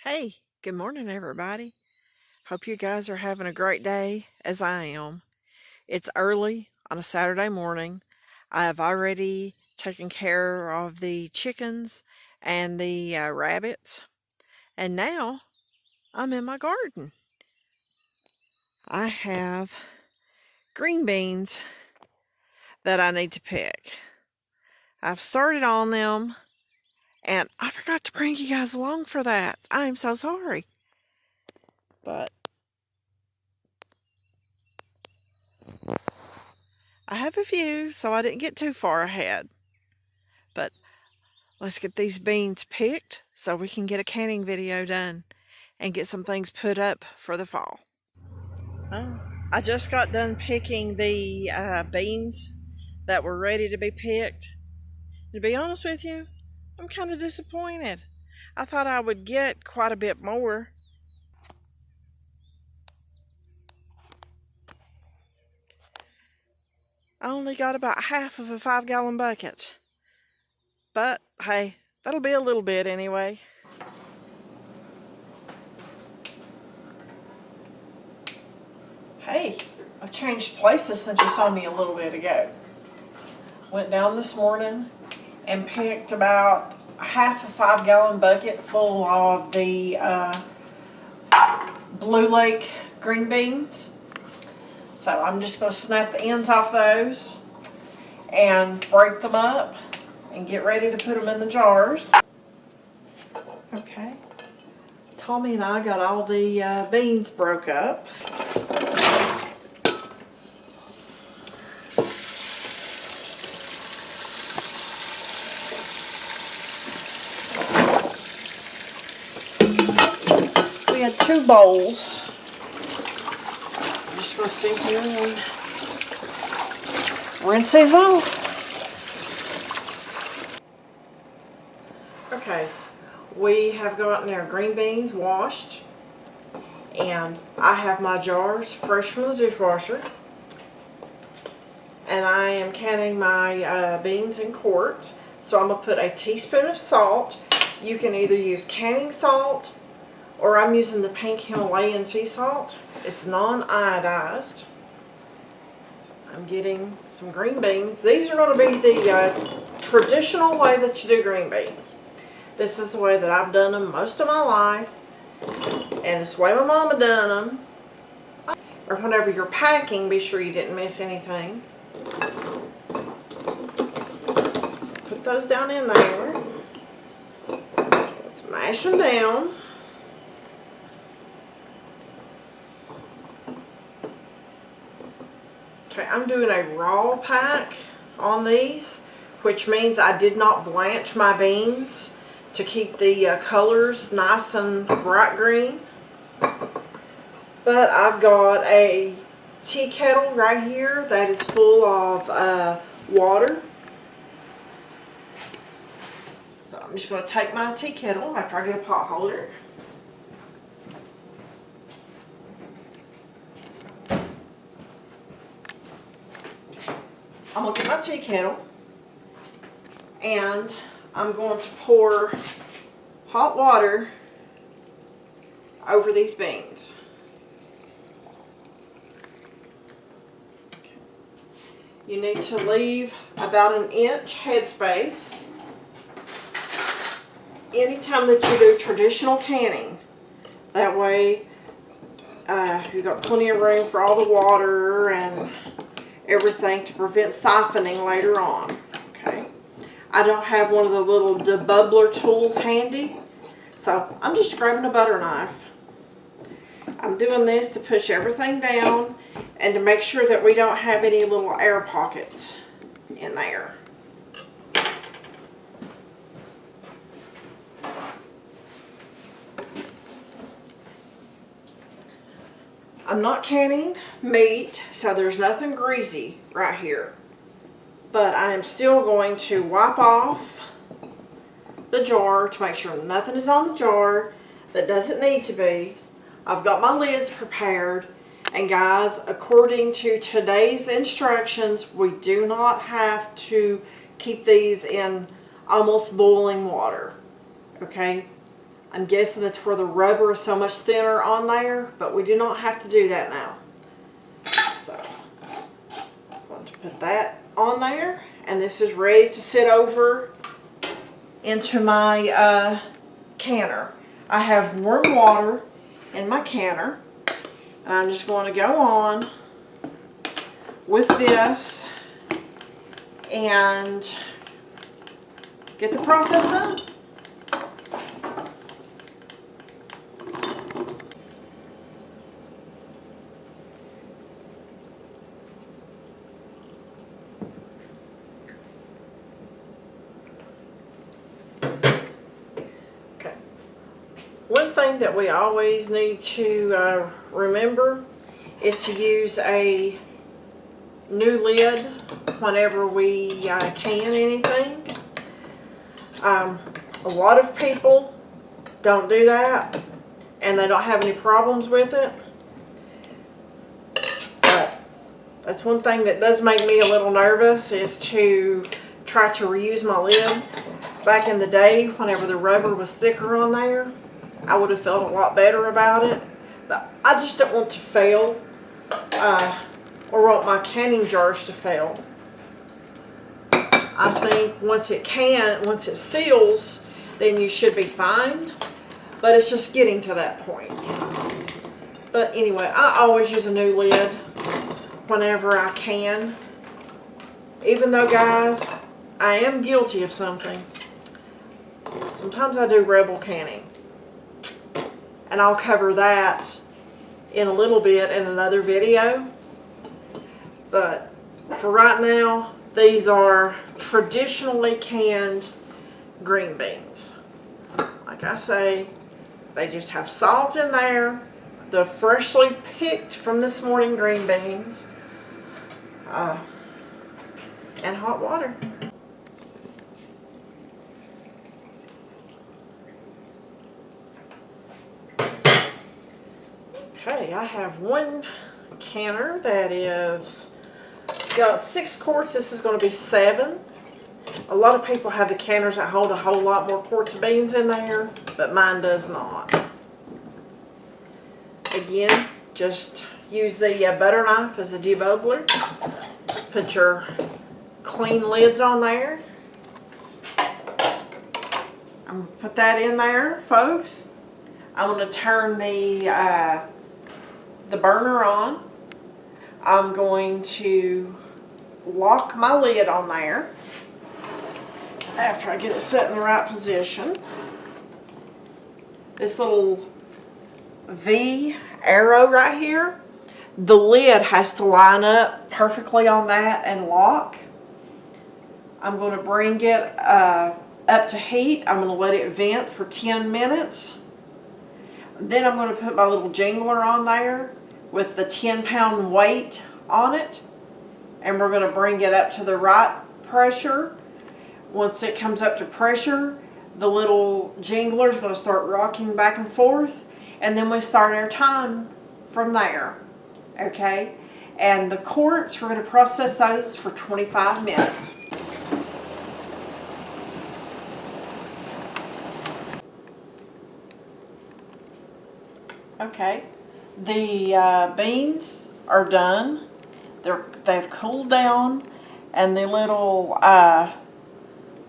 Hey, good morning, everybody. Hope you guys are having a great day as I am. It's early on a Saturday morning. I have already taken care of the chickens and the rabbits, and now I'm in my garden. I have green beans that I need to pick. I've started on them, and I forgot to bring you guys along for that. I am so sorry. But I have a few, so I didn't get too far ahead. But let's get these beans picked so we can get a canning video done and get some things put up for the fall. I just got done picking the beans that were ready to be picked. To be honest with you, I'm kind of disappointed. I thought I would get quite a bit more. I only got about half of a 5-gallon bucket. But hey, that'll be a little bit anyway. Hey, I've changed places since you saw me a little bit ago. Went down this morning and picked about half a 5-gallon bucket full of the Blue Lake green beans. So I'm just going to snap the ends off those and break them up and get ready to put them in the jars. Okay. Tommy and I got all the beans broke up. We had 2 bowls. I'm just going to sit here and rinse these off. Okay, we have gotten our green beans washed, and I have my jars fresh from the dishwasher, and I am canning my beans in quart. So I'm going to put a teaspoon of salt. You can either use canning salt, or I'm using the pink Himalayan sea salt. It's non-iodized. So I'm getting some green beans. These are going to be the traditional way that you do green beans. This is the way that I've done them most of my life, and it's the way my mama done them. Or whenever you're packing, be sure you didn't miss anything. Put those down in there. Let's mash them down. Okay, I'm doing a raw pack on these, which means I did not blanch my beans to keep the colors nice and bright green. But I've got a tea kettle right here that is full of water. So I'm just going to take my tea kettle after I get a pot holder. I'm going to get my tea kettle, and I'm going to pour hot water over these beans. You need to leave about an inch headspace anytime that you do traditional canning. That way you've got plenty of room for all the water and everything to prevent siphoning later on. Okay. I don't have one of the little debubbler tools handy, so I'm just grabbing a butter knife. I'm doing this to push everything down and to make sure that we don't have any little air pockets in there. I'm not canning meat, so there's nothing greasy right here. But I am still going to wipe off the jar to make sure nothing is on the jar that doesn't need to be. I've got my lids prepared, and guys, according to today's instructions, we do not have to keep these in almost boiling water. Okay? I'm guessing it's where the rubber is so much thinner on there, but we do not have to do that now. So I'm going to put that on there, and this is ready to sit over into my canner. I have warm water in my canner, and I'm just going to go on with this and get the process done. Okay. One thing that we always need to remember is to use a new lid whenever we can anything. A lot of people don't do that, and they don't have any problems with it. But that's one thing that does make me a little nervous, is to try to reuse my lid. Back in the day, whenever the rubber was thicker on there, I would have felt a lot better about it. But I just don't want to fail, or want my canning jars to fail. I think once it seals, then you should be fine. But it's just getting to that point. But anyway, I always use a new lid whenever I can. Even though, guys, I am guilty of something. Sometimes I do rebel canning. And I'll cover that in a little bit in another video. But for right now, these are traditionally canned green beans. Like I say, they just have salt in there, the freshly picked from this morning green beans, and hot water. Okay, I have one canner that is got 6 quarts. This is going to be 7. A lot of people have the canners that hold a whole lot more quarts of beans in there, but mine does not. Again, just use the butter knife as a debubbler. Put your clean lids on there. I'm going to put that in there, folks. I'm going to turn the burner on. I'm going to lock my lid on there after I get it set in the right position. This little V arrow right here, the lid has to line up perfectly on that and lock. I'm going to bring it up to heat. I'm going to let it vent for 10 minutes. Then I'm going to put my little jingler on there with the 10-pound weight on it, and we're going to bring it up to the right pressure. Once it comes up to pressure, the little jingler is going to start rocking back and forth, and then we start our time from there. Okay, and the quarts, we're going to process those for 25 minutes. Okay, the beans are done. They've cooled down, and the little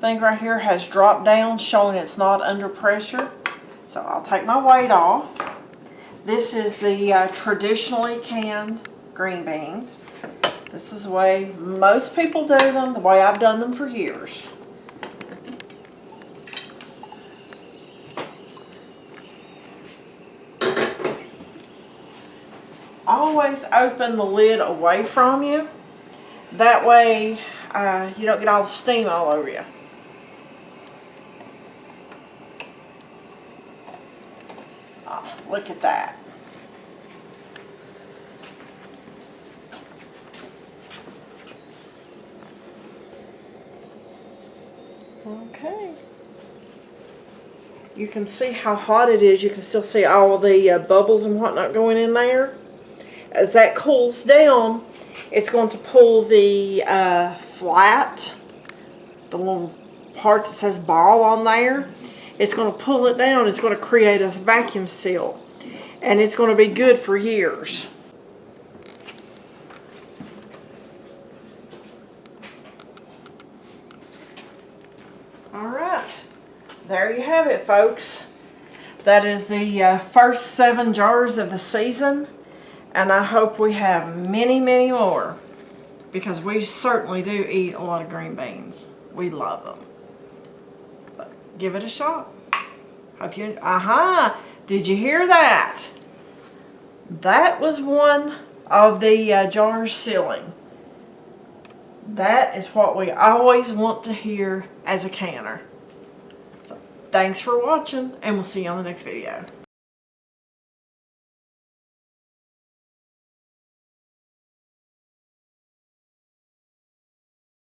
thing right here has dropped down, showing it's not under pressure. So I'll take my weight off. This is the traditionally canned green beans. This is the way most people do them, the way I've done them for years. Always open the lid away from you. That way you don't get all the steam all over you. Oh, look at that. Okay. You can see how hot it is. You can still see all the bubbles and whatnot going in there. As that cools down, it's going to pull the the little part that says ball on there. it's going to pull it down. It's going to create a vacuum seal. And it's going to be good for years. Alright, there you have it, folks. That is the first 7 jars of the season. And I hope we have many, many more. Because we certainly do eat a lot of green beans. We love them. But give it a shot. Hope you... Did you hear that? That was one of the jars sealing. That is what we always want to hear as a canner. So, thanks for watching, and we'll see you on the next video.